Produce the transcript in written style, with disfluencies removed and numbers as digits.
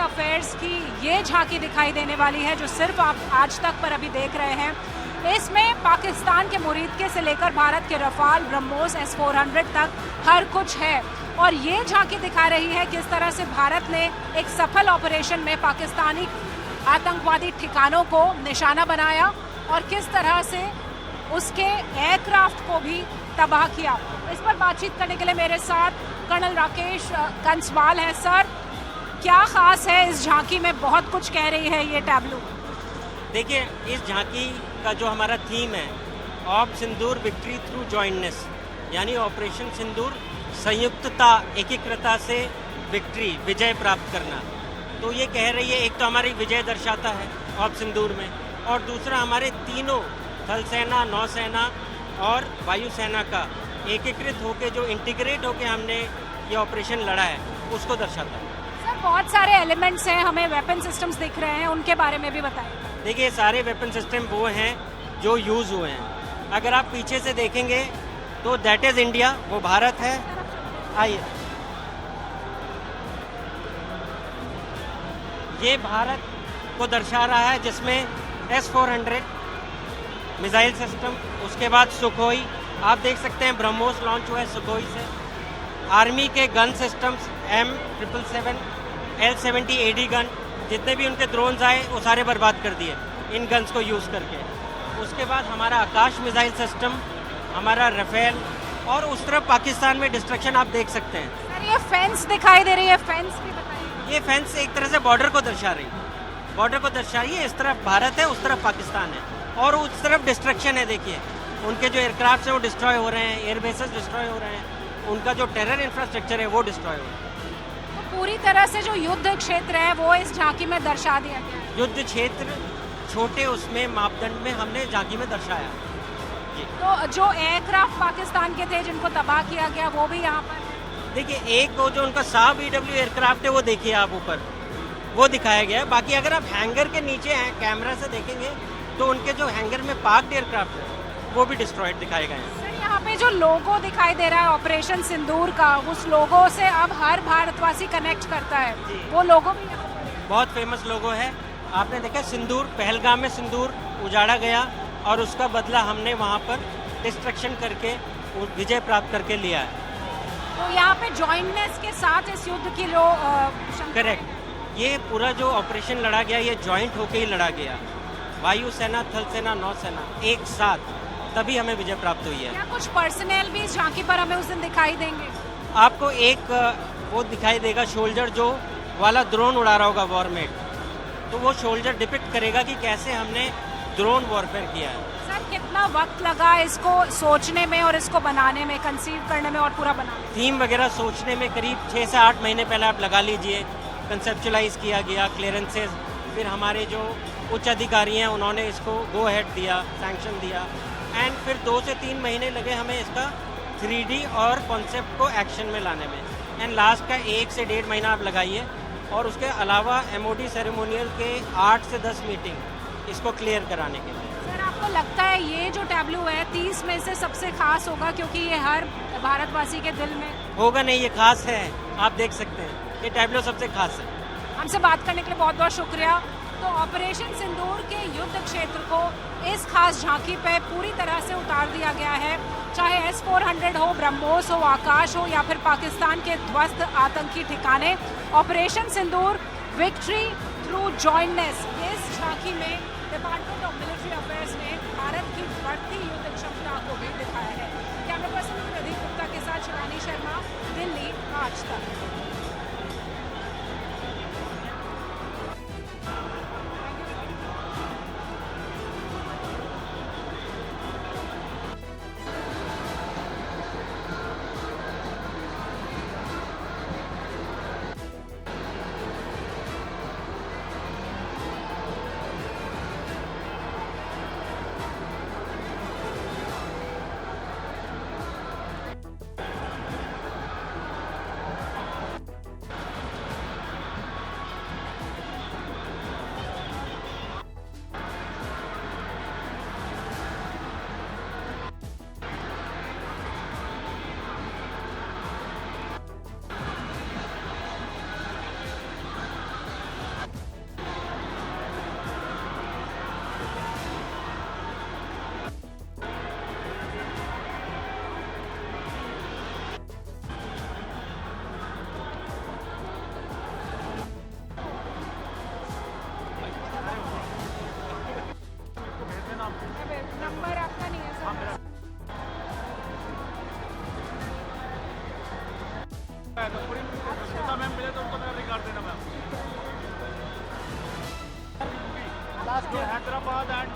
Affairs की ये झांकी दिखाई देने वाली है जो सिर्फ आप आज तक पर अभी देख रहे हैं। इसमें पाकिस्तान के मुरीदके से लेकर भारत के रफाल, ब्रह्मोस, S-400 तक हर कुछ है। और ये झांकी दिखा रही है किस तरह से भारत ने एक सफल ऑपरेशन में पाकिस्तानी आतंकवादी ठिकानों को निशाना बनाया और किस तरह से उसके एयरक्राफ्ट को भी तबाह किया। इस पर बातचीत करने के लिए मेरे साथ कर्नल राकेश कंसवाल है। सर, क्या खास है इस झांकी में? बहुत कुछ कह रही है ये टैब्लो। देखिए, इस झांकी का जो हमारा थीम है, ऑप सिंदूर विक्ट्री थ्रू जॉइंटनेस, यानी ऑपरेशन सिंदूर संयुक्तता, एकीकृता से विक्ट्री, विजय प्राप्त करना। तो ये कह रही है, एक तो हमारी विजय दर्शाता है ऑप सिंदूर में, और दूसरा हमारे तीनों थल सेना, नौसेना और वायुसेना का एकीकृत होकर, जो इंटीग्रेट होकर हमने ये ऑपरेशन लड़ा है, उसको दर्शाता है। सर, बहुत सारे एलिमेंट्स हैं, हमें वेपन सिस्टम्स दिख रहे हैं, उनके बारे में भी बताइए। देखिए, सारे वेपन सिस्टम वो हैं जो यूज़ हुए हैं। अगर आप पीछे से देखेंगे तो दैट इज़ इंडिया, वो भारत है। आइए, ये भारत को दर्शा रहा है, जिसमें S-400 मिसाइल सिस्टम, उसके बाद सुखोई, आप देख सकते हैं ब्रह्मोस लॉन्च हुआ है सुखोई से। आर्मी के gun systems M777, L-70 AD gun, जितने भी उनके ड्रोन्स आए वो सारे बर्बाद कर दिए इन गन्स को यूज़ करके। उसके बाद हमारा आकाश मिसाइल सिस्टम, हमारा राफेल, और उस तरफ पाकिस्तान में डिस्ट्रक्शन आप देख सकते हैं। सर, ये फेंस दिखाई दे रही है, फेंस भी बताइए। ये फेंस एक तरह से बॉर्डर को दर्शा रही है, बॉर्डर को दर्शा रही है। इस तरफ भारत है, उस तरफ पाकिस्तान है, और उस तरफ डिस्ट्रक्शन है। देखिए, उनके जो एयरक्राफ्ट हैं वो डिस्ट्रॉय हो रहे हैं, एयरबेसेस डिस्ट्रॉय हो रहे हैं, उनका जो टेरर इंफ्रास्ट्रक्चर है वो डिस्ट्रॉय हो रहा है। तो पूरी तरह से जो युद्ध क्षेत्र है वो इस झांकी में दर्शा दिया गया है। युद्ध क्षेत्र छोटे उसमें मापदंड में हमने झांकी में दर्शाया। तो जो एयरक्राफ्ट पाकिस्तान के थे जिनको तबाह किया गया, वो भी यहाँ पर? देखिए, एक वो जो उनका साब EW एयरक्राफ्ट है वो देखिए आप ऊपर, वो दिखाया गया है। बाकी अगर आप हैंगर के नीचे कैमरा से देखेंगे तो उनके जो हैंगर में पार्क्ड एयरक्राफ्ट है वो भी डिस्ट्रॉयड दिखाए गए हैं। सर, यहाँ पे जो लोगो दिखाई दे रहा है ऑपरेशन सिंदूर का, उस लोगो से अब हर भारतवासी कनेक्ट करता है, वो लोगो भी यहाँ पर बहुत फेमस लोगो है। आपने देखा सिंदूर, पहलगाम में सिंदूर उजाड़ा गया और उसका बदला हमने वहाँ पर डिस्ट्रक्शन करके विजय प्राप्त करके लिया है। तो यहाँ पे जॉइंटनेस के साथ इस युद्ध की जो करेक्ट, ये पूरा जो ऑपरेशन लड़ा गया ये जॉइंट होके ही लड़ा गया, वायुसेना, थल सेना, नौसेना एक साथ, तभी हमें विजय प्राप्त हुई है। क्या कुछ पर्सनल भी इस झांकी पर हमें उस दिन दिखाई देंगे? आपको एक वो दिखाई देगा शोल्जर जो वाला ड्रोन उड़ा रहा होगा वॉरमेट, तो वो शोल्जर डिपिक्ट करेगा कि कैसे हमने ड्रोन वॉरफेयर किया है। सर, कितना वक्त लगा इसको सोचने में और इसको बनाने में, कंसीव करने में और पूरा बनाने में? थीम वगैरह सोचने में करीब 6 से 8 महीने पहले आप लगा लीजिए। कंसेप्चुलाइज किया गया, क्लियरेंसेज, फिर हमारे जो उच्च अधिकारी हैं उन्होंने इसको गो अहेड दिया, सैंक्शन दिया, एंड फिर 2 से 3 महीने लगे हमें इसका 3D और कॉन्सेप्ट को एक्शन में लाने में। एंड लास्ट का 1 से 1.5 महीना आप लगाइए, और उसके अलावा MOD सेरेमोनियल के 8 से 10 मीटिंग इसको क्लियर कराने के लिए। सर, आपको लगता है ये जो टैब्लो है 30 में से सबसे खास होगा, क्योंकि ये हर भारतवासी के दिल में होगा? नहीं, ये खास है, आप देख सकते हैं, ये टैब्लो सबसे खास है। हमसे बात करने के लिए बहुत बहुत शुक्रिया। तो ऑपरेशन सिंदूर के युद्ध क्षेत्र को इस खास झांकी पे पूरी तरह से उतार दिया गया है, चाहे S-400 हो, ब्रह्मोस हो, आकाश हो, या फिर पाकिस्तान के ध्वस्त आतंकी ठिकाने। ऑपरेशन सिंदूर विक्ट्री थ्रू जॉइंटनेस, इस झांकी में डिपार्टमेंट ऑफ मिलिट्री अफेयर्स ने भारत की बढ़ती युद्ध क्षमता को भी दिखाया है। कैमरा पर्सन प्रदीप गुप्ता के साथ शिवानी शर्मा, दिल्ली, आज तक। है, तो पूरी स्मिता मैम मिले तो उनको मेरा रिगार्ड देना मैम। जो हैदराबाद एंड